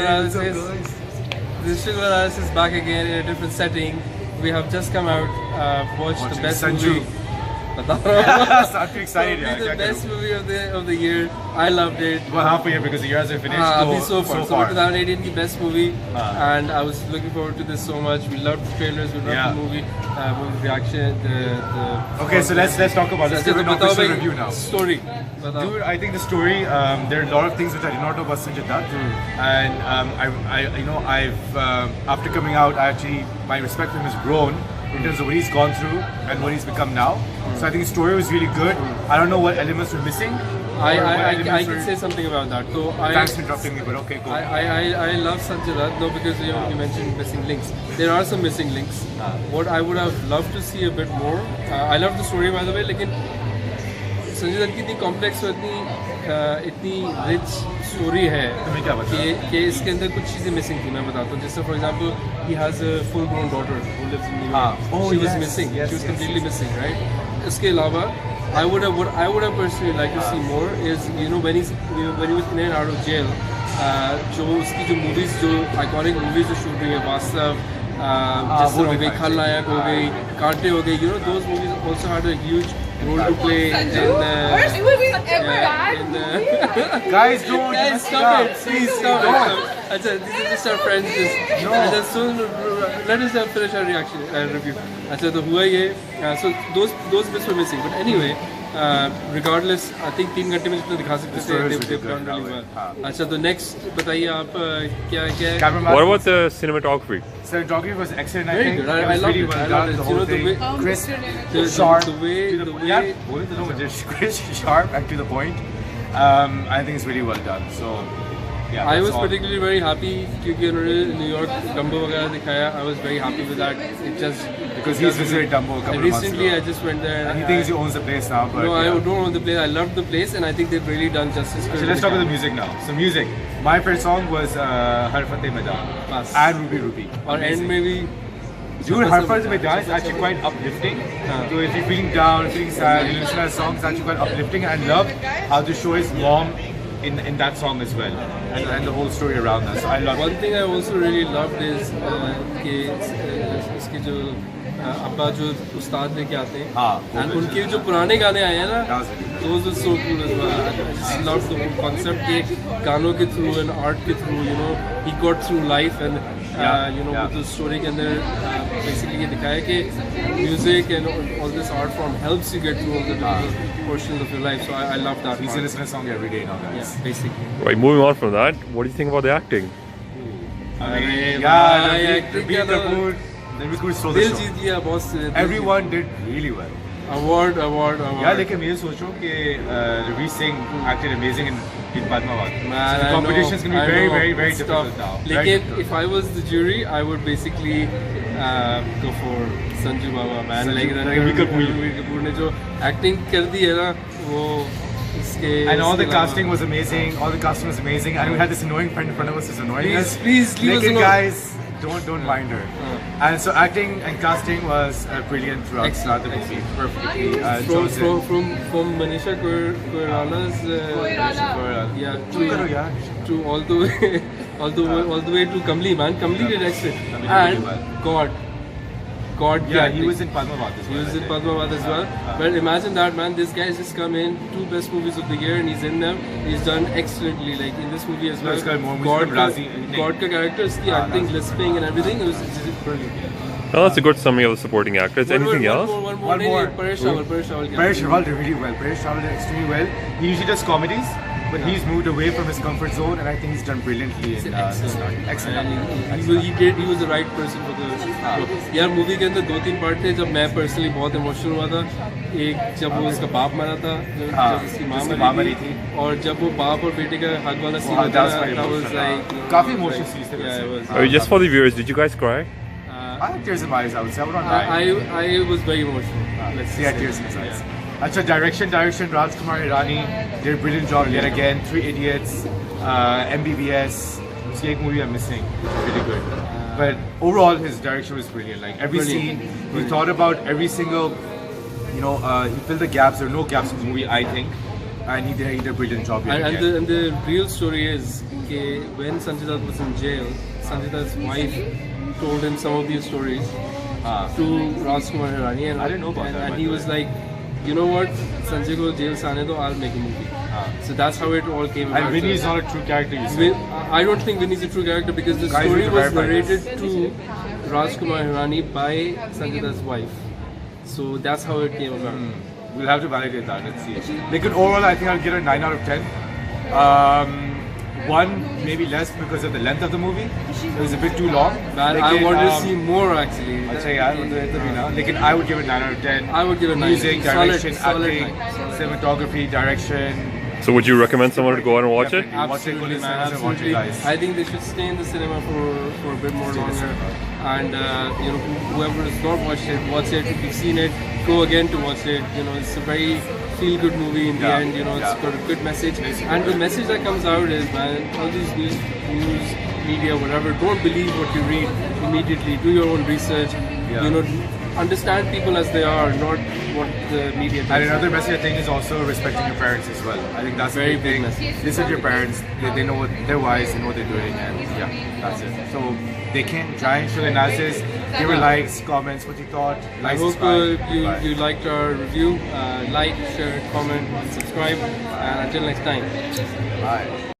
analysis. Digital analysis is back again in a different setting. We have just come out, watched the best movie. I'm too excited. The best movie of the year. I loved it. Well, half a year because the year hasn't finished. So far. 2018 की best movie, and I was looking forward to this so much. We loved the trailers, we loved the movie reaction, the. Okay, so let's talk about this. Let's do an review now. Story. Dude, I think the story. There are a lot of things which I did not know about Sanjay Dutt, and I've after coming out, my respect for him has grown in terms of what he's gone through and what he's become now. So I think the story was really good. I don't know what elements were missing. I can say something about that. So thanks for interrupting me, but okay, cool. I love Sanjay Dutt though because you mentioned missing links. There are some missing links. What I would have loved to see a bit more. I love the story by the way, लेकिन संजय दत्त की इतनी complex और इतनी rich story है कि इसके अंदर कुछ चीज़ें मिसिंग थी. मैं बताता हूँ. जैसे for example he has a full grown daughter who lives in New York. She was missing. She was completely missing, right. इसके अलावा I would have personally liked to see more is when he was in and out of jail, जो उसकी जो movies जो iconic movies जो shoot हुई है वास्तव जिस तरह हो गई खलनायक हो गई कांटे हो गई, those movies also had a huge role to play in guys don't stop it, please stop it. Achha, this is just our friends. Just soon let us finish our reaction review. Achha, तो हुआ ये. So those bits were missing, but anyway, regardless, I think 3 घंटे में जितना दिखा सकते थे they've done really well. अच्छा, तो next बताइए आप क्या है. What about the cinematography? Cinematography was excellent. Very good. I loved it. I loved it. The whole thing, crisp, sharp, crisp, sharp, and to the point. I think it's really well done. So. Yeah, I was particularly very happy क्योंकि उन्होंने New York Dumbo वगैरह दिखाया. I was very happy with that. It just because he's visited Dumbo a couple of months recently ago. I just went there. And he thinks he owns the place now. But no, I don't own the place. I loved the place, and I think they've really done justice. So let's talk about the music now. So music. My favorite song was Har Fateh Maidan and Ruby Ruby. Or end maybe. Dude, Har Fateh Maidan is actually quite uplifting. So if you're feeling down, feeling sad, you listen to that song. It's actually quite uplifting, and I love how the show is mom in that song as well, and the whole story around that. So I love. One thing I also really loved is कि इसके जो अब्बा जो उस्ताद लेके आते हैं, and उनके जो पुराने गाने आए हैं ना, those were so cool as well. I just loved the whole concept के गानों के through and art के through, he got through life and with the story के अंदर basically ये दिखाया कि music and all this art form helps you get through all the difficult portions of your life. So I love that. We listen to a song every day now, guys. Yeah, basically. Right, moving on from that, what do you think about the acting? Ranbir Kapoor stole the show. जीत लिया boss. Everyone did really well. Award. Yeah, लेकिन मैं ये सोचूं कि Ranveer Singh acted amazing in Padmavat. Man, so the competition is going to be very, very difficult now. लेकिन if I was the jury, I would basically go for Sanju Baba, man. Ranbir Kapoor ने जो acting कर दी है ना, वो इसके. And all the casting was amazing. And we had this annoying friend in front of us who's annoying us. Please leave us alone. Guys, don't mind her. And so acting and casting was brilliant throughout the movie. Perfectly chosen. From Manisha Koirala's to all the way to Kamli, man. Kamli did excellent. And God, he was in Padmavat as well. He was in Padmavat as well. But imagine that, man. This guy's just come in 2 best movies of the year, and he's in them. He's done excellently, like in this movie as well. God ka character, his acting, lisping, and everything. It was brilliant. Oh, that's a good summary of the supporting actors. Anything else? One more. Paresh Rawal did really well. Paresh Rawal did extremely well. He usually does comedies, but he's moved away from his comfort zone, and I think he's done brilliantly in Excellent. He was the right person for the यार movie के अंदर 2-3 part थे जब मैं personally बहुत emotional हुआ था. एक जब वो उसका बाप मरा था, जब उसकी माँ मरी थी, और जब वो बाप और बेटे का हक वाला सीन था, that was like काफी इमोशनल सीन थे. Just for the viewers, did you guys cry? I had tears in my eyes. I would say I would not lie. I was very emotional. Let's see, I had tears in his eyes. Acha, direction, Rajkumar Hirani did a brilliant job yet again. 3 Idiots, MBBS. See, एक movie I'm missing. Really good. But overall, his direction was brilliant. Like every scene, he thought about every single, he filled the gaps. There were no gaps in the movie, I think. and he did a brilliant job. here And, again. and the real story is okay, when Sanjay Dutt was in jail, Sanjay Dutt's wife told him some of these stories to Rajkumar Hirani, and I didn't know about that, And by he the was way. like, you know what, Sanjay ko jail se aane do, I'll make a movie. So that's how it all came about. And Vinny is not a true character, you Vin- said. I don't think Vinny's a true character because the Guys, we story need to was verify narrated this. to Rajkumar Hirani by Sanjay Dutt's wife. So that's how it came about. We'll have to validate that. Let's see. Like overall, I think I'll give it a 9 out of 10. One maybe less because of the length of the movie. It was a bit too long. Man, I wanted to see more actually. अच्छा यार मतलब इतना भी ना लेकिन I would give it 9 out of 10. I would give it 9. Music, Solid, direction, solid acting, 9. Solid. cinematography, direction. So would you recommend someone to go out and watch it? Definitely. Watch it, go to Absolutely, the man. cinemas and watch it, Absolutely. guys. I think they should stay in the cinema for a bit more Stay in the longer. cinema. And you know, whoever has not watched it, watch it. If you've seen it, go again to watch it. You know, it's a very feel-good movie in the Yeah, end. You know, it's yeah. got a good message. Basically, And the right. message that comes out is, man, all these news media, whatever, don't believe what you read immediately. Do your own research. Yeah. You know, understand people as they are, not what the media does. And another message I think is also respecting your parents as well. I think that's a Very big big thing. message. Listen to your parents. They know what they're wise. They know what they're doing, and yeah, that's it. So they can try and show the analysis. Give her likes, comments, what you thought. I Like, hope subscribe. Bye. you liked our review. Like, share, comment, and subscribe. And until next time. Bye.